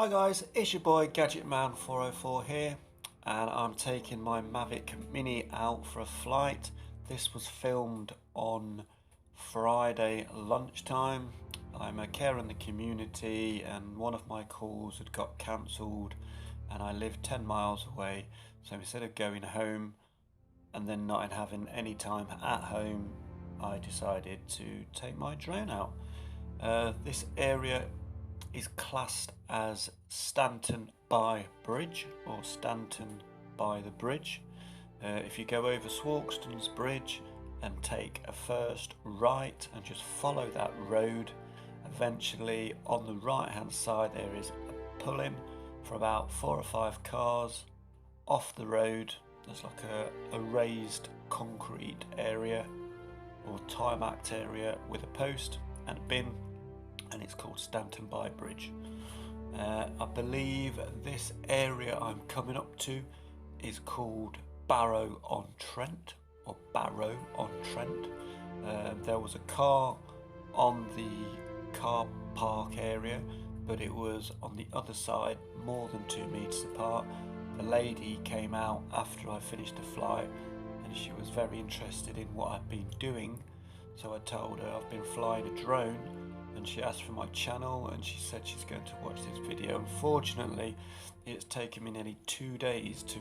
Hi guys, it's your boy GadgetMan404 here, and I'm taking my Mavic Mini out for a flight. This was filmed on Friday lunchtime. I'm a carer in the community and one of my calls had got cancelled and I live 10 miles away, so instead of going home and then not having any time at home, I decided to take my drone out. This area is classed as Stanton by Bridge or Stanton by the Bridge. If you go over Swarkston's Bridge and take a first right and just follow that road, eventually on the right hand side there is a pull-in for about 4 or 5 cars. Off the road there's like a raised concrete area or tarmac area with a post and a bin, and it's called Stanton by Bridge. I believe this area I'm coming up to is called Barrow-on-Trent or Barrow-on-Trent. There was a car on the car park area, but it was on the other side, more than 2 meters apart. The lady came out after I finished the flight and she was very interested in what I'd been doing, so I told her I've been flying a drone, and she asked for my channel and she said she's going to watch this video. Unfortunately, it's taken me nearly 2 days to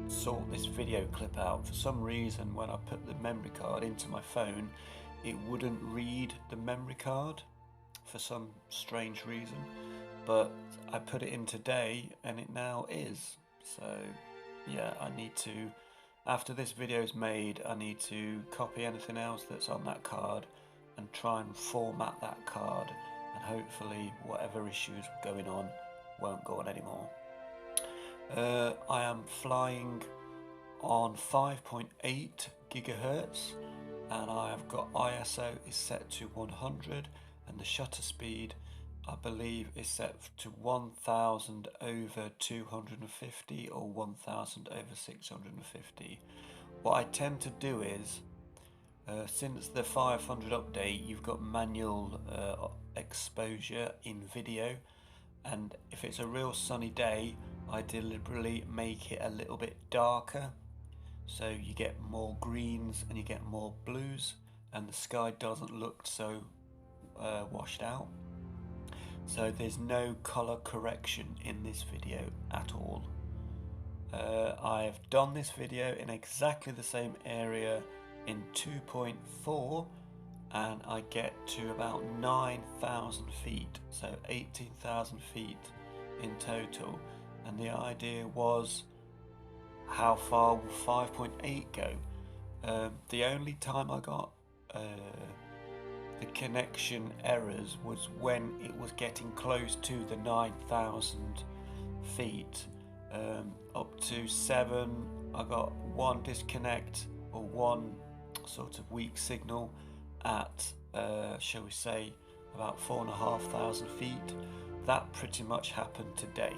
sort this video clip out. For some reason, when I put the memory card into my phone, it wouldn't read the memory card for some strange reason, but I put it in today and it now is. So yeah, I need to, after this video is made, I need to copy anything else that's on that card and try and format that card, and hopefully whatever issues going on won't go on anymore. I am flying on 5.8 gigahertz and I have got ISO is set to 100 and the shutter speed I believe is set to 1000 over 250 or 1000 over 650. What I tend to do is, since the 500 update, you've got manual exposure in video, and if it's a real sunny day, I deliberately make it a little bit darker, so you get more greens and you get more blues, and the sky doesn't look so washed out. So there's no color correction in this video at all. I've done this video in exactly the same area in 2.4 and I get to about 9,000 feet, so 18,000 feet in total, and the idea was how far will 5.8 go. The only time I got the connection errors was when it was getting close to the 9,000 feet. Up to 7 I got one disconnect or one sort of weak signal at shall we say about 4,500 feet. That pretty much happened today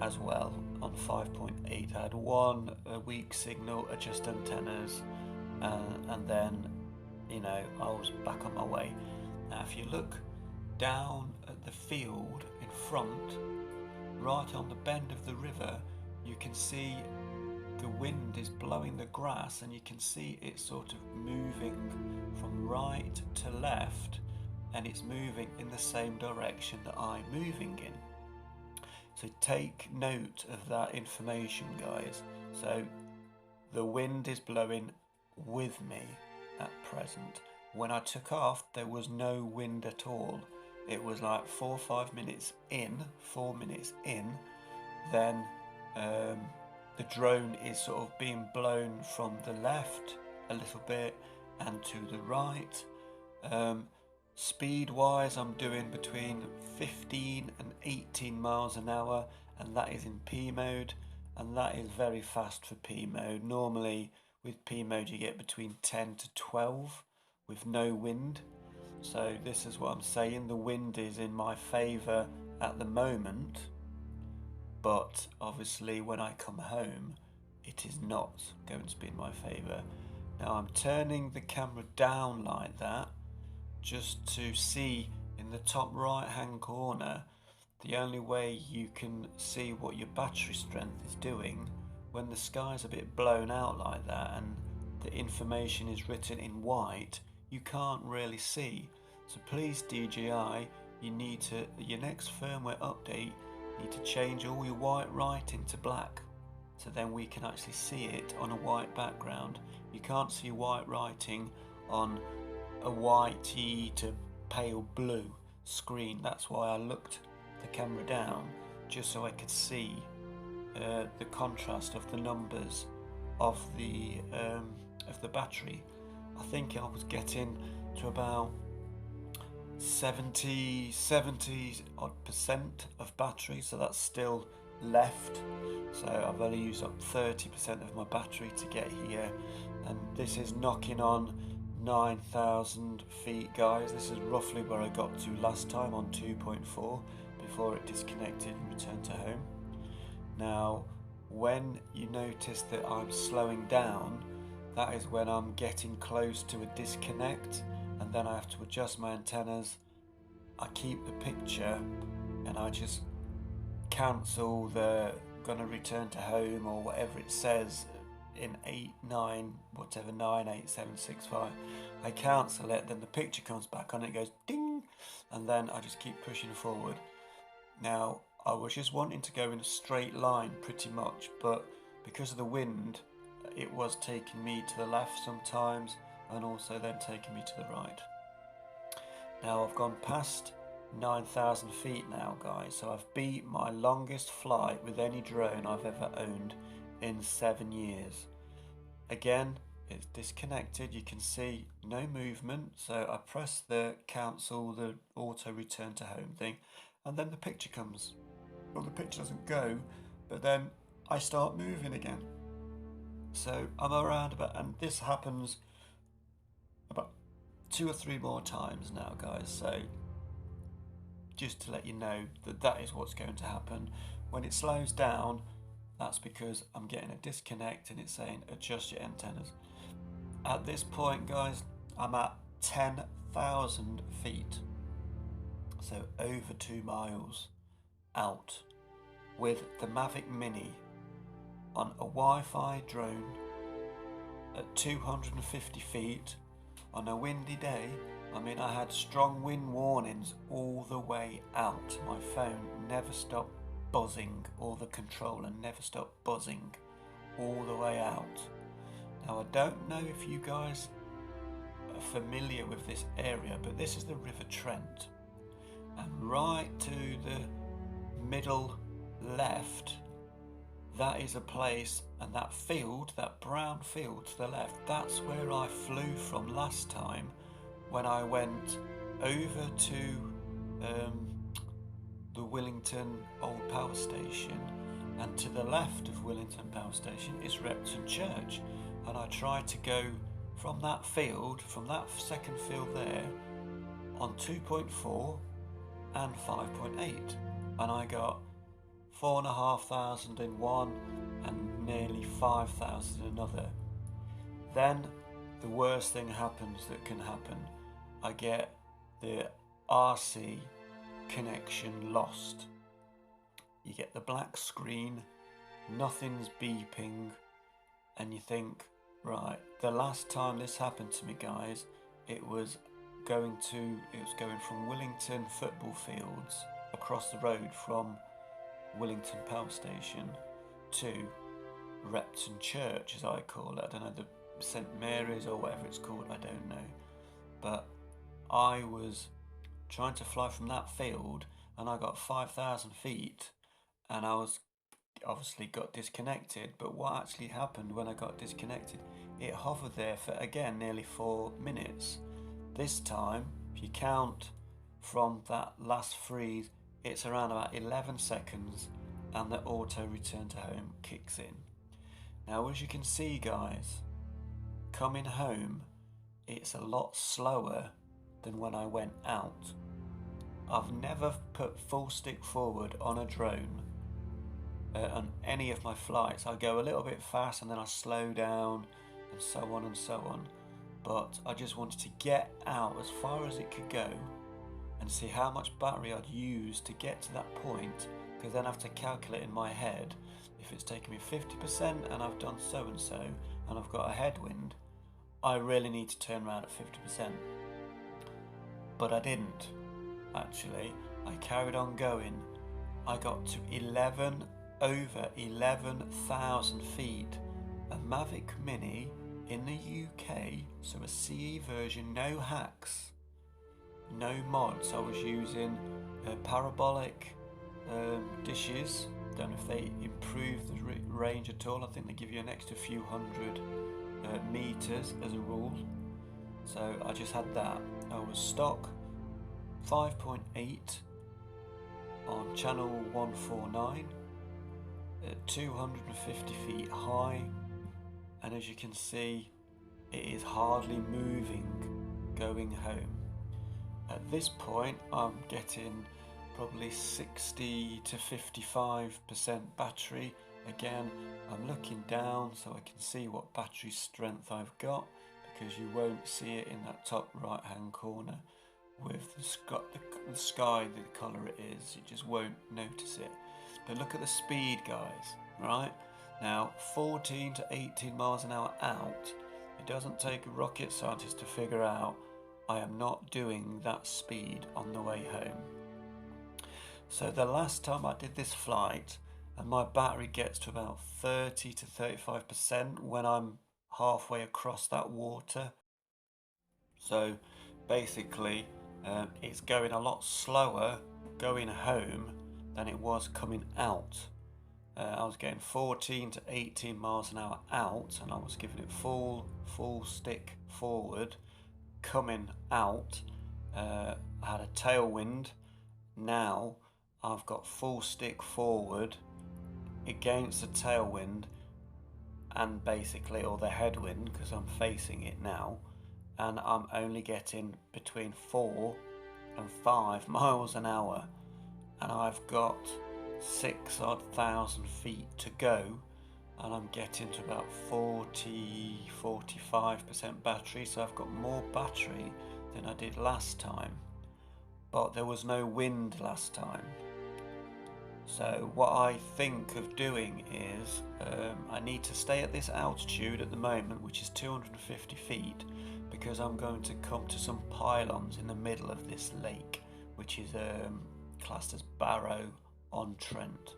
as well on 5.8. I had one weak signal, adjust antennas, and then I was back on my way. Now if you look down at the field in front, right on the bend of the river, you can see the wind is blowing the grass and you can see it sort of moving from right to left, and it's moving in the same direction that I'm moving in. So take note of that information, guys. So the wind is blowing with me at present. When I took off there was no wind at all. It was like 4 or 5 minutes in, 4 minutes in, then the drone is sort of being blown from the left a little bit and to the right. Speed wise I'm doing between 15 and 18 miles an hour, and that is in P mode, and that is very fast for P mode. Normally with P mode you get between 10 to 12 with no wind. So this is what I'm saying, the wind is in my favour at the moment, but obviously when I come home it is not going to be in my favour. Now I'm turning the camera down like that just to see in the top right hand corner the only way you can see what your battery strength is doing when the sky's a bit blown out like that and the information is written in white, you can't really see. So please DJI, you need to, your next firmware update, you need to change all your white writing to black, so then we can actually see it on a white background. You can't see white writing on a whitey to pale blue screen. That's why I looked the camera down, just so I could see the contrast of the numbers of the battery. I think I was getting to about 70 odd percent of battery, so that's still left. So I've only used up 30% of my battery to get here, and this is knocking on 9,000 feet, guys. This is roughly where I got to last time on 2.4 before it disconnected and returned to home. Now, when you notice that I'm slowing down, that is when I'm getting close to a disconnect, and then I have to adjust my antennas. I keep the picture and I just cancel the gonna return to home or whatever it says in 98765. I cancel it, then the picture comes back on, it goes ding, and then I just keep pushing forward. Now, I was just wanting to go in a straight line pretty much, but because of the wind, it was taking me to the left sometimes and also then taking me to the right. Now I've gone past 9,000 feet now, guys, so I've beat my longest flight with any drone I've ever owned in 7 years. Again, it's disconnected, you can see no movement, so I press the cancel the auto return to home thing, and then the picture comes. Well, the picture doesn't go, but then I start moving again. So I'm around about, and this happens about 2 or 3 more times now, guys, so just to let you know that that is what's going to happen. When it slows down, that's because I'm getting a disconnect and it's saying adjust your antennas. At this point, guys, I'm at 10,000 feet, so over 2 miles out, with the Mavic Mini on a Wi-Fi drone at 250 feet on a windy day. I mean, I had strong wind warnings all the way out. My phone never stopped buzzing, or the controller never stopped buzzing all the way out. Now, I don't know if you guys are familiar with this area, but this is the River Trent, and right to the middle left, that is a place, and that field, that brown field to the left, that's where I flew from last time when I went over to the Willington old power station, and to the left of Willington power station is Repton Church, and I tried to go from that field, from that second field there, on 2.4 and 5.8, and I got 4,500 in one and nearly 5,000 in another. Then the worst thing happens that can happen. I get the RC connection lost. You get the black screen, nothing's beeping, and you think, right, the last time this happened to me, guys, it was going from Willington football fields across the road from Willington power station to Repton Church, as I call it. I don't know, the St Mary's or whatever it's called, I don't know. But I was trying to fly from that field and I got 5,000 feet and I was obviously got disconnected. But what actually happened when I got disconnected, it hovered there for, again, nearly 4 minutes. This time, if you count from that last freeze, it's around about 11 seconds and the auto return to home kicks in. Now, as you can see, guys, coming home, it's a lot slower than when I went out. I've never put full stick forward on a drone on any of my flights. I go a little bit fast and then I slow down and so on and so on. But I just wanted to get out as far as it could go and see how much battery I'd use to get to that point, because then I have to calculate in my head if it's taken me 50% and I've done so and so and I've got a headwind, I really need to turn around at 50%. But I didn't, actually. I carried on going. I got to over 11,000 feet. A Mavic Mini in the UK, so a CE version, no hacks, no mods. I was using parabolic dishes. Don't know if they improved the range at all. I think they give you an extra few hundred meters as a rule. So I just had that. I was stock 5.8 on channel 149 at 250 feet high, and as you can see, it is hardly moving going home. At this point I'm getting probably 60 to 55% battery. Again, I'm looking down so I can see what battery strength I've got, because you won't see it in that top right hand corner with the sky, the colour it is. You just won't notice it. But look at the speed, guys. Right now, 14 to 18 miles an hour out. It doesn't take a rocket scientist to figure out I am not doing that speed on the way home. So the last time I did this flight, and my battery gets to about 30 to 35% when I'm halfway across that water. So basically it's going a lot slower going home than it was coming out. I was getting 14 to 18 miles an hour out, and I was giving it full stick forward. Coming out, I had a tailwind. Now I've got full stick forward against the tailwind, and basically, or the headwind, because I'm facing it now, and I'm only getting between 4 and 5 miles an hour, and I've got 6,000 feet to go, and I'm getting to about 45% battery. So I've got more battery than I did last time, but there was no wind last time. So what I think of doing is I need to stay at this altitude at the moment, which is 250 feet, because I'm going to come to some pylons in the middle of this lake, which is classed as Barrow-on-Trent.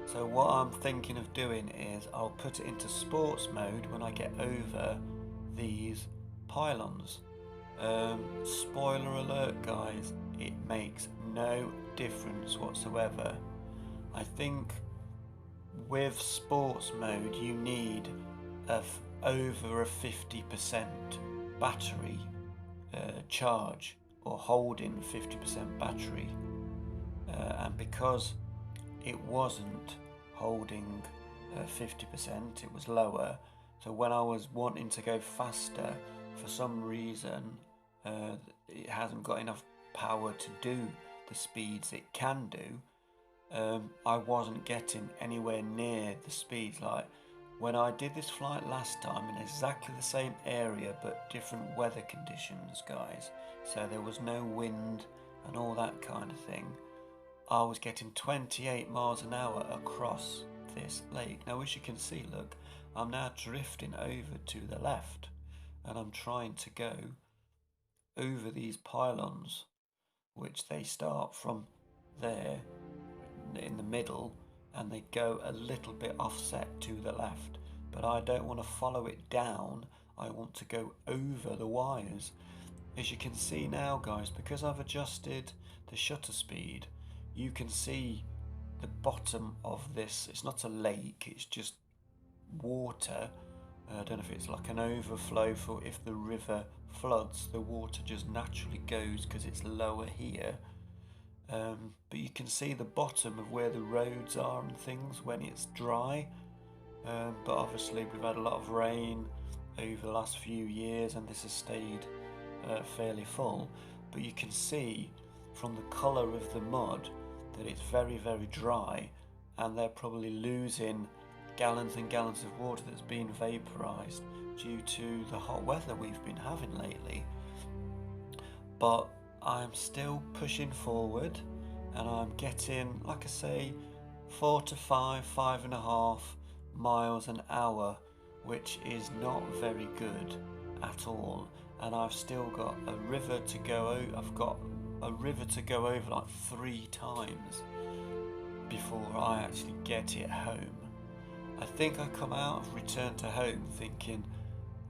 So what I'm thinking of doing is I'll put it into sports mode when I get over these pylons. Spoiler alert, guys, it makes no difference whatsoever. I think with sports mode you need over a 50% battery charge, or holding 50% battery, and because it wasn't holding 50%, it was lower. So when I was wanting to go faster, for some reason it hasn't got enough power to do the speeds it can do. I wasn't getting anywhere near the speeds. Like when I did this flight last time in exactly the same area but different weather conditions, guys, so there was no wind and all that kind of thing, I was getting 28 miles an hour across this lake. Now as you can see, look, I'm now drifting over to the left, and I'm trying to go over these pylons, which they start from there in the middle and they go a little bit offset to the left, but I don't want to follow it down. I want to go over the wires. As you can see now, guys, because I've adjusted the shutter speed, you can see the bottom of this. It's not a lake, it's just water. I don't know if it's like an overflow for if the river floods, the water just naturally goes because it's lower here. But you can see the bottom of where the roads are and things when it's dry. But obviously we've had a lot of rain over the last few years and this has stayed fairly full. But you can see from the colour of the mud that it's very, very dry, and they're probably losing gallons and gallons of water that's been vaporised due to the hot weather we've been having lately. But I'm still pushing forward, and I'm getting, like I say, 4 to 5.5 miles an hour, which is not very good at all. And I've still got a river to go over. I've got a river to go over like 3 times before I actually get it home. I think I come out of return to home thinking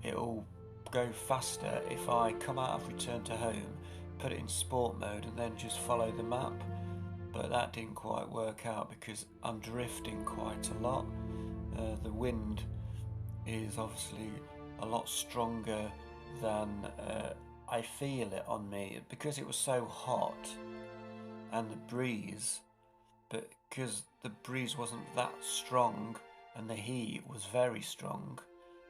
it'll go faster if I come out of return to home, put it in sport mode, and then just follow the map. But that didn't quite work out because I'm drifting quite a lot. The wind is obviously a lot stronger than I feel it on me because it was so hot, and the breeze, but because the breeze wasn't that strong and the heat was very strong,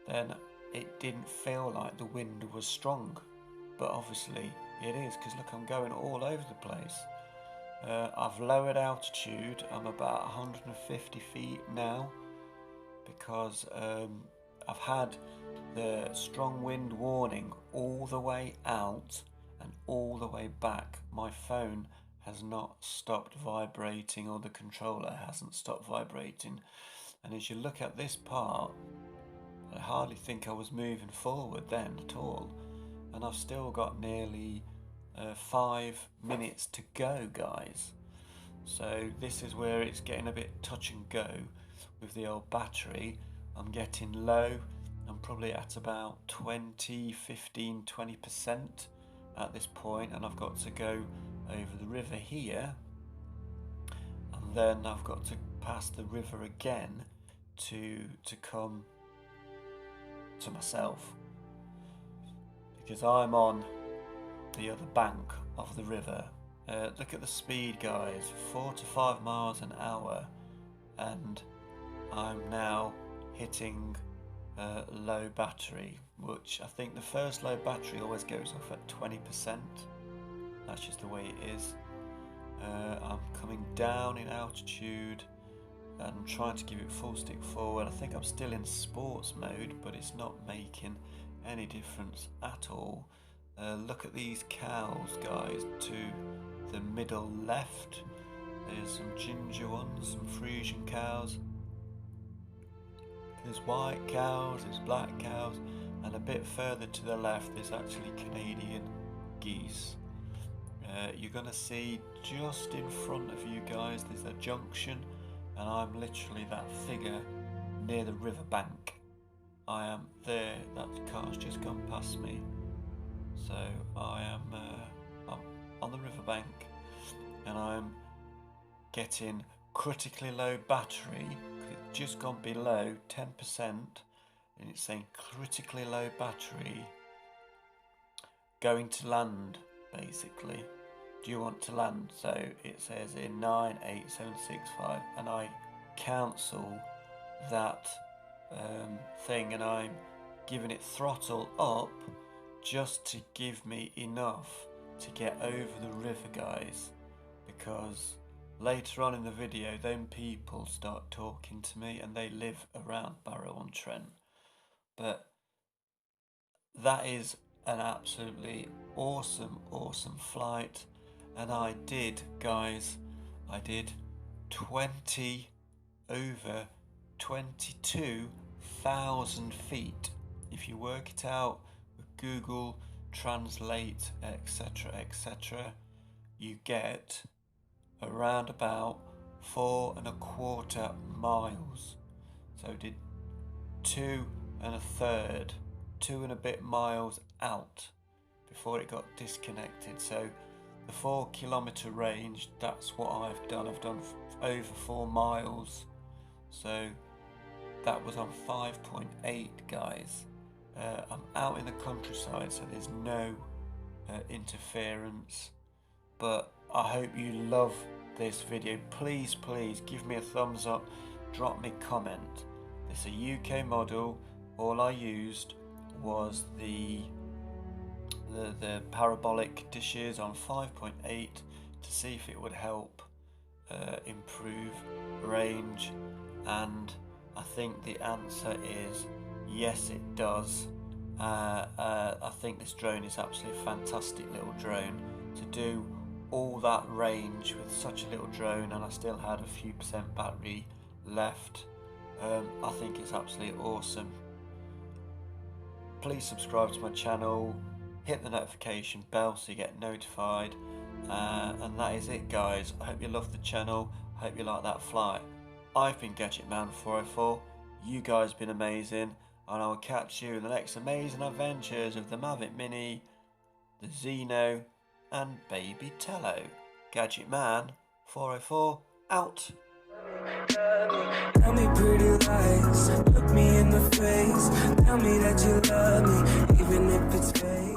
then it didn't feel like the wind was strong. But obviously it is, because look, I'm going all over the place. I've lowered altitude. I'm about 150 feet now because I've had the strong wind warning all the way out and all the way back. My phone has not stopped vibrating, or the controller hasn't stopped vibrating. And as you look at this part, I hardly think I was moving forward then at all. And I've still got nearly 5 minutes to go, guys. So this is where it's getting a bit touch and go with the old battery. I'm getting low. I'm probably at about 20% at this point, and I've got to go over the river here, and then I've got to pass the river again to come to myself, because I'm on the other bank of the river. Look at the speed, guys, 4 to 5 miles an hour, and I'm now hitting low battery, which I think the first low battery always goes off at 20%. That's just the way it is. I'm coming down in altitude and trying to give it full stick forward. I think I'm still in sports mode, but it's not making any difference at all. Look at these cows, guys, to the middle left. There's some ginger ones, some Frisian cows. There's white cows, there's black cows, and a bit further to the left there's actually Canadian geese. You're going to see just in front of you guys there's a junction, and I'm literally that figure near the river bank. I am there. That car's just gone past me, so I'm on the river bank, and I'm getting critically low battery. It's just gone below 10%, and it's saying critically low battery, going to land basically. Do you want to land? So it says in 9, 8, 7, 6, 5, and I cancel that thing, and I'm giving it throttle up just to give me enough to get over the river, guys, because later on in the video then people start talking to me, and they live around Barrow-on-Trent. But that is an absolutely awesome flight, and I did, guys, I did over 22,000 feet. If you work it out with Google Translate, etc., you get around about 4.25 miles. So did 2 and a bit miles out before it got disconnected. So the 4 kilometer range, that's what I've done. I've done over 4 miles. So that was on 5.8, guys. I'm out in the countryside, so there's no interference. But I hope you love this video. Please give me a thumbs up, drop me a comment. It's a UK model. All I used was the parabolic dishes on 5.8 to see if it would help improve range, and I think the answer is yes, it does. I think this drone is absolutely a fantastic little drone. to do all that range with such a little drone, and I still had a few percent battery left. I think it's absolutely awesome. Please subscribe to my channel, hit the notification bell so you get notified, and that is it, guys. I hope you love the channel. I hope you like that flight. I've been Gadget Man 404. You guys have been amazing, and I will catch you in the next amazing adventures of the Mavic Mini, the Xeno, and Baby Tello. Gadget Man 404 out. Tell me pretty lies, look me in the face, tell me that you love me, even if it's fake.